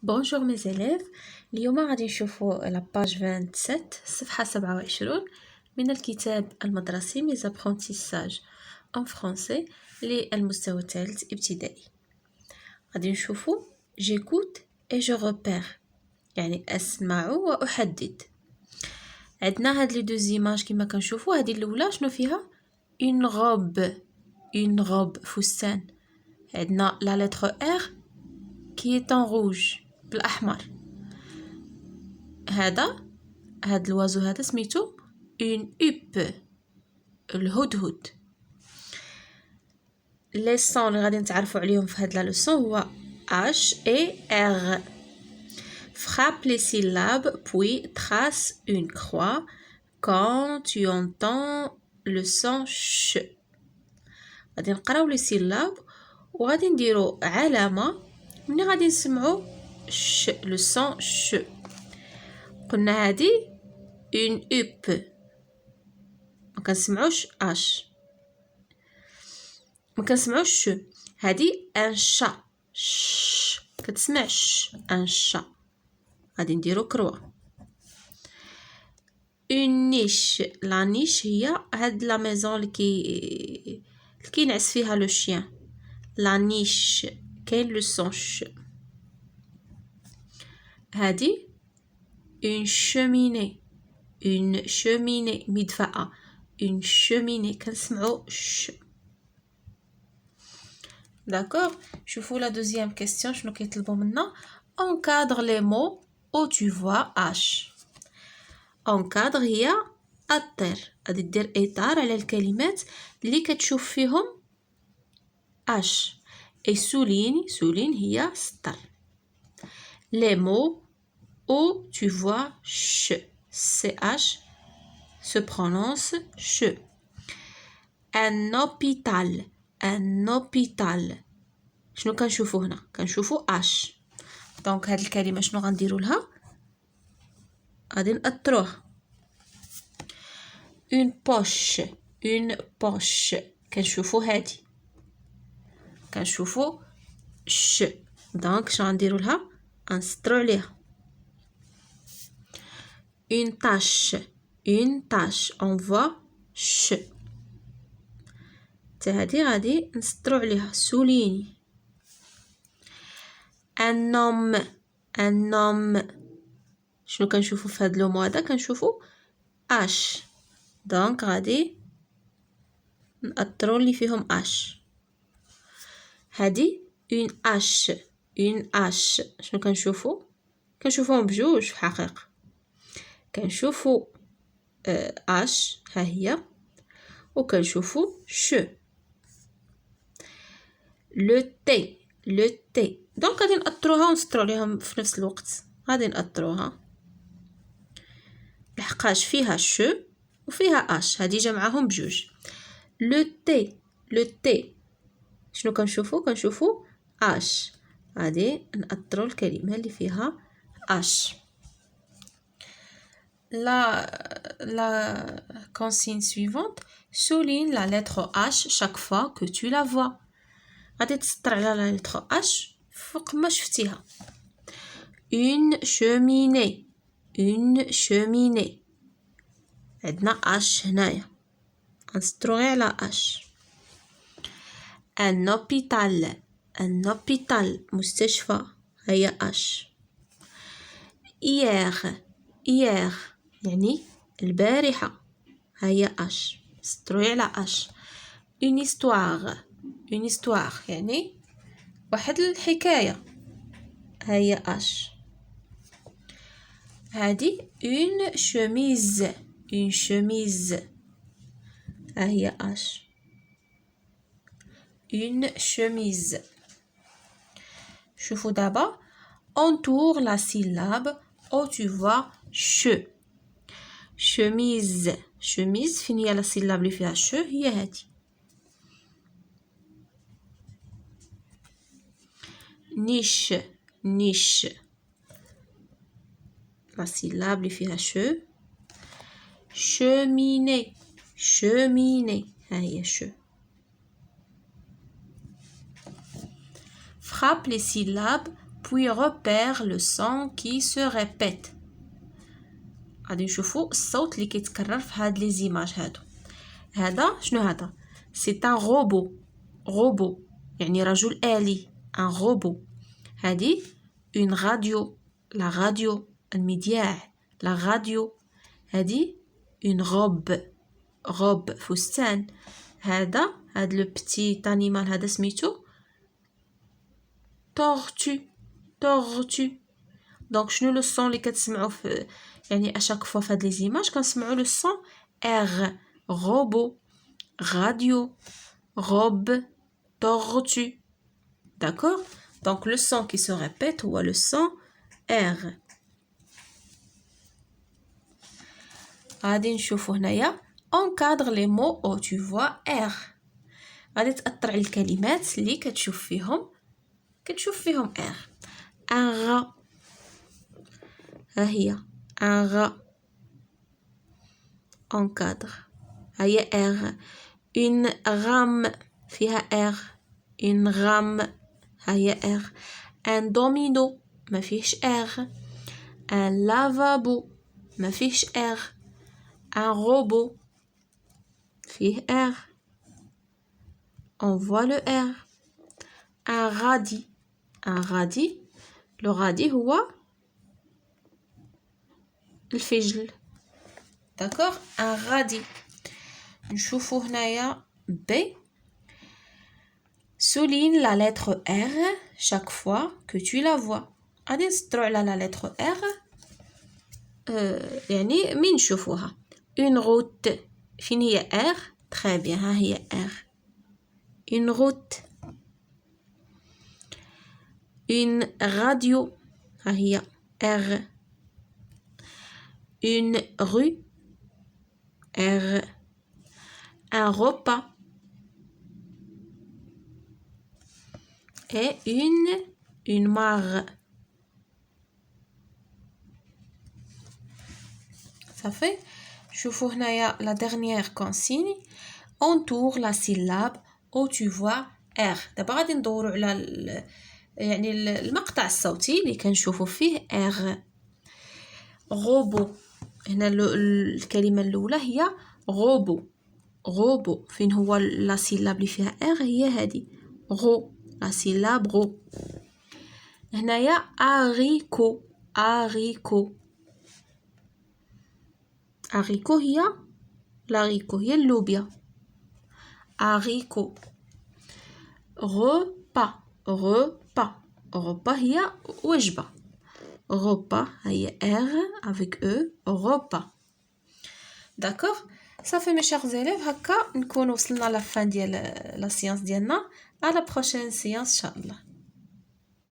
Bonjour mes élèves. اليوم غادي نشوفوا la page 27 صفحة 27 من الكتاب المدرسي Mes apprentissages en français للمستوى الثالث ابتدائي. غادي نشوفوا j'écoute et je repère يعني أسمع وأحدد. عندنا هاد لي دو زيماج كما كنشوفوا. هذه الأولى شنو فيها؟ une robe فستان. عندنا la lettre R qui est en rouge بالأحمر. هاد الوازو هذا سميتو une huppe الهدهد. لي سون اللي غادي نتعرفوا عليهم في هاد لا لوسون هو H et R. Frappe les syllabes puis trace une croix quand tu entends le son ch. غادي نقراو لي سيلاب وغادي نديرو علامة ملي غادي نسمعو ش لو سون ش. قلنا هادي une huppe ما كنسمعوش اش، ما كنسمعوش ش. هادي ان شا ش كتسمع ش ان شا. غادي نديرو كروة. une niche لا نيش هي هاد لا ميزون اللي كينعس فيها لو شيان. لا نيش كاين لو سون ش. هادي une cheminée مدفأة une cheminée كنسمعو ش. داكوغ. شوفوا لا دوزيام كيستيون شنو كيطلبوا منا. encadre les mots où tu vois H. encadre هي أطر. غادي دير إطار على الكلمات اللي كتشوف فيهم H. et souligne هي سطر. les mots où tu vois ch ch se prononce ch. un hôpital شنو كنشوفو هنا؟ كنشوفو اش. دونك هاد الكلمه شنو غنديرو لها؟ غادي نأطروها. une poche كنشوفو هادي، كنشوفو ش. دونك شنو غنديرو لها؟ غنسطرو عليها. une tâche on voit ش. حتى هادي غادي نسطرو عليها سوليني. un homme شنو كنشوفو في هاد لومو هذا؟ كنشوفو اش. دونك غادي نأطرو اللي فيهم اش. هادي une hache شنو كنشوفو؟ كنشوفوهم بجوج في الحقيقة. كنشوفو اش ها هي وكنشوفو ش. لو تي دونك غادي نأطروها ونسطرو عليهم في نفس الوقت. غادي نأطروها لحقاش فيها ش وفيها اش، هادي جمعهم بجوج. لو تي شنو كنشوفو اش. غادي نأطرو الكلمة اللي فيها اش. La consigne suivante souligne la lettre H chaque fois que tu la vois. غادي تسطر على la lettre H فوق ما شفتيها. une cheminée عندنا H هنايا غنسطرو غير على H. un hôpital مستشفى هي H. hier يعني البارحة هي H سطرو على H. une histoire يعني واحد الحكاية هي H. هادي une chemise هي H. une chemise. شوفوا دابا entoure la syllabe où tu vois ch. chemise فين هي لا سيلاب اللي فيها ش؟ هي هادي. niche لا سيلاب اللي فيها ش. cheminée ها هي ش. frappe les syllabes puis repère le son qui se répète. غادي نشوفوا الصوت اللي كيتكرر في هاد لي زيماج هادو. هذا شنو هذا؟ سي ان روبو يعني رجل آلي. ان روبو. هذه اون راديو، لا راديو المذياع، لا راديو. هذه اون روب فستان. هاد لو بتي انيمال هذا سميتو tortue. دونك شنو لو صون اللي كتسمعوا في يعني اشاك فوا في هاد لي زيماج كنسمعوا لو صون ار. روبو، راديو، روب، tortue. D'accord? Donc le son qui se répète هو le son R. غادي نشوفوا هنايا encadre les mots où tu vois R. غادي تأثر على الكلمات اللي كتشوف فيهم R. un rat. ها هي un rat. encadre. ها هي R. une rame فيها R. une rame. ها هي R. un domino ما فيهش R. un lavabo ما فيهش R. un robot فيه R. on voit le R. un radis. le radis هو الفجل. d'accord. un radis. نشوفو هنايا B. souligne la lettre R chaque fois que tu la vois. غادي نسطرو على la lettre R يعني من نشوفوها. une route. فين هي R؟ très bien. ها هي R. une route. une radio. ها هي R. une rue. R. un repas. et une mare. Ça fait. شوفوا هنايا la dernière consigne. entoure la syllabe où tu vois R. دابا غادي ندوروا على يعني المقطع الصوتي اللي كنشوفوا فيه R. روبو. هنا الكلمة الأولى هي روبو. فين هو لا سيلاب اللي فيها R؟ هي هذه غو. لا سيلاب غو. هنايا أريكو هي لاريكو هي اللوبيا. أريكو. غوبا هي وجبة. غوبا هي R avec E. غوبا. d'accord. صافي mes chers élèves هكا نكون وصلنا لا فان ديال لا سيانس ديالنا. à la prochaine séance ان شاء الله.